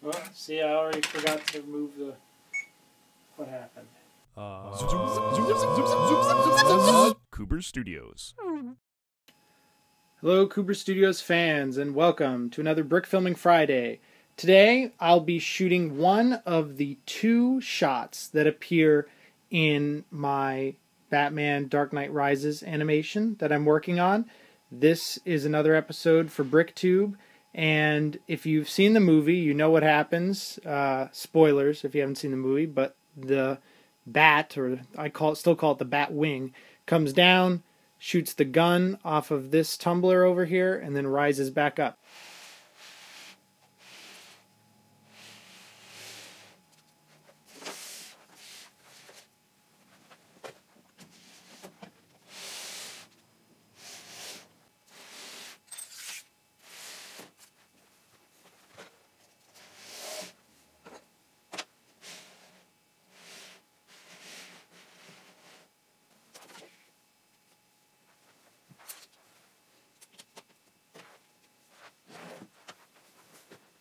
Well, see, I already forgot to move the... What happened? Cooper Studios. Hello, Cooper Studios fans, and welcome to another Brickfilming Friday. Today, I'll be shooting one of the two shots that appear in my Batman Dark Knight Rises animation that I'm working on. This is another episode for Bricktube, and if you've seen the movie, you know what happens. Spoilers if you haven't seen the movie, but the bat, or still call it the bat wing, comes down, shoots the gun off of this tumbler over here, and then rises back up.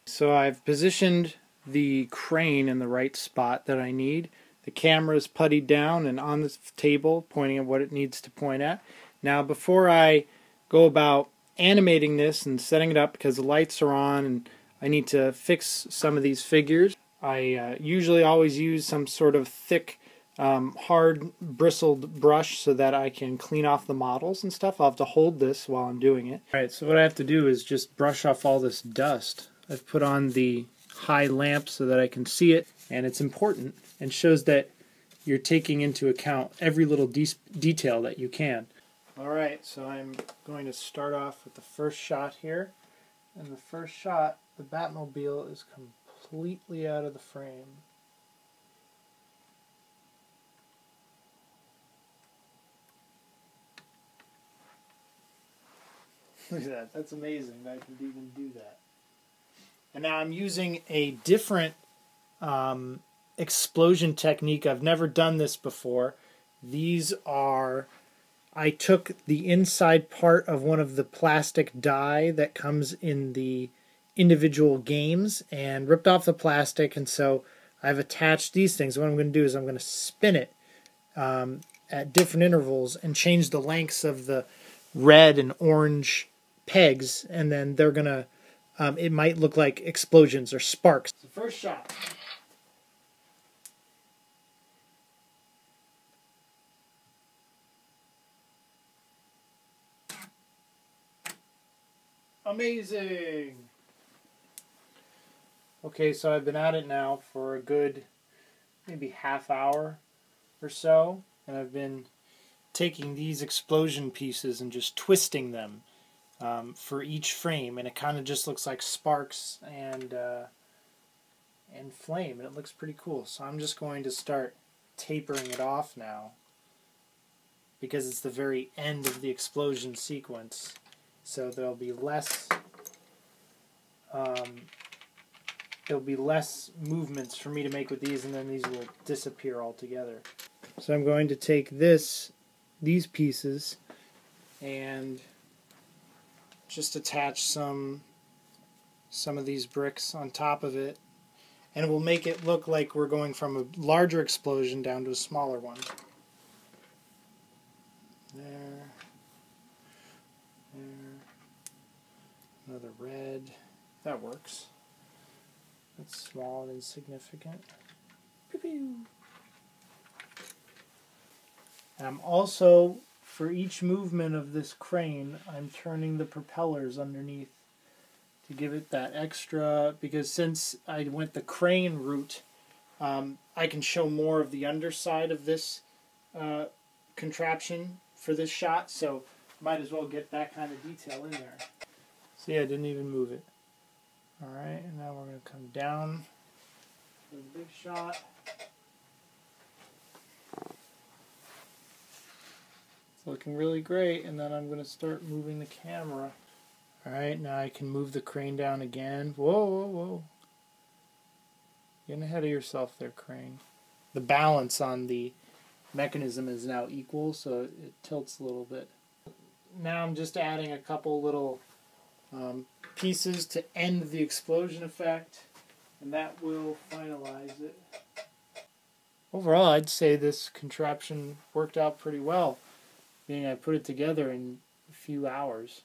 So I've positioned the crane in the right spot that I need. The camera is puttied down and on the table, pointing at what it needs to point at. Now, before I go about animating this and setting it up, because the lights are on and I need to fix some of these figures, I usually always use some sort of thick, hard bristled brush so that I can clean off the models and stuff. I'll have to hold this while I'm doing it. Alright, so what I have to do is just brush off all this dust. I've put on the high lamp so that I can see it, and it's important and shows that you're taking into account every little detail that you can. Alright, so I'm going to start off with the first shot here. And the first shot, the Batmobile is completely out of the frame. Look at that, that's amazing that I can even do that. And now I'm using a different explosion technique. I've never done this before. These are, I took the inside part of one of the plastic die that comes in the individual games and ripped off the plastic, and so I've attached these things. What I'm going to do is I'm going to spin it at different intervals and change the lengths of the red and orange pegs, and then they're going to it might look like explosions or sparks. The first shot. Amazing! Okay, so I've been at it now for a good maybe half hour or so, and I've been taking these explosion pieces and just twisting them for each frame, and it kind of just looks like sparks and flame, and it looks pretty cool. So I'm just going to start tapering it off now because it's the very end of the explosion sequence. So there'll be less movements for me to make with these, and then these will disappear altogether. So I'm going to take these pieces and just attach some of these bricks on top of it, and it will make it look like we're going from a larger explosion down to a smaller one. There. Another red. That works. That's small and insignificant. Pew pew. And I'm also, for each movement of this crane, I'm turning the propellers underneath to give it that extra, because since I went the crane route, I can show more of the underside of this contraption for this shot, so might as well get that kind of detail in there. See, I didn't even move it. Alright, and now we're going to come down for the big shot. It's looking really great, and then I'm going to start moving the camera. Alright, now I can move the crane down again. Whoa, whoa, whoa. Getting ahead of yourself there, crane. The balance on the mechanism is now equal, so it tilts a little bit. Now I'm just adding a couple little pieces to end the explosion effect. and that will finalize it. Overall, I'd say this contraption worked out pretty well, being I put it together in a few hours.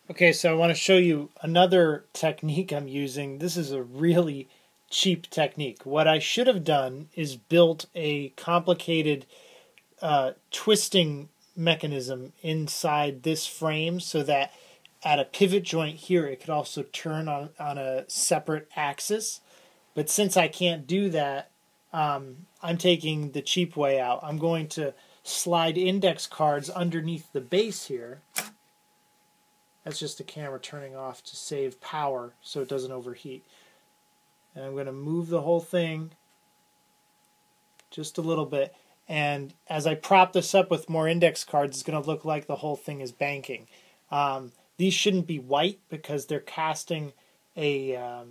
Okay, so I want to show you another technique I'm using. This is a really cheap technique. What I should have done is built a complicated twisting mechanism inside this frame so that at a pivot joint here it could also turn on a separate axis. But since I can't do that, I'm taking the cheap way out. I'm going to slide index cards underneath the base here. That's just the camera turning off to save power so it doesn't overheat. And I'm going to move the whole thing just a little bit. And as I prop this up with more index cards, it's going to look like the whole thing is banking. These shouldn't be white because they're casting a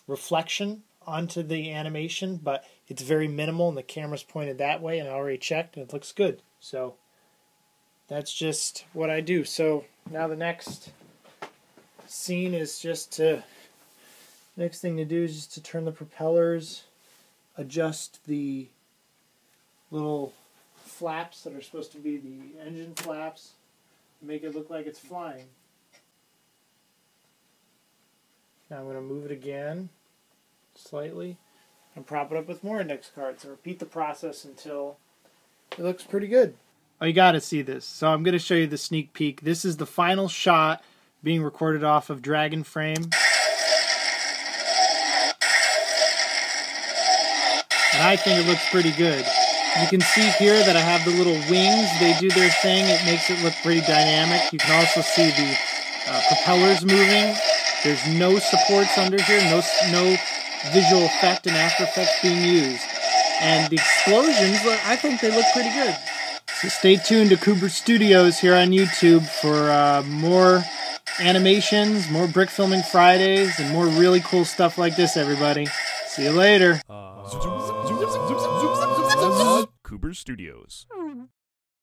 reflection onto the animation, but it's very minimal and the camera's pointed that way and I already checked and it looks good. So that's just what I do. So now the next scene is just to, next thing to do is just to turn the propellers, adjust the little flaps that are supposed to be the engine flaps, make it look like it's flying. Now I'm going to move it again slightly and prop it up with more index cards and repeat the process until it looks pretty good. Oh, you got to see this. So I'm going to show you the sneak peek. This is the final shot being recorded off of Dragon Frame. And I think it looks pretty good. You can see here that I have the little wings. They do their thing. It makes it look pretty dynamic. You can also see the propellers moving. There's no supports under here, no visual effect and After Effects being used. And the explosions, I think they look pretty good. So stay tuned to Cooper Studios here on YouTube for more animations, more Brick Filming Fridays, and more really cool stuff like this, everybody. See you later. Cooper Studios.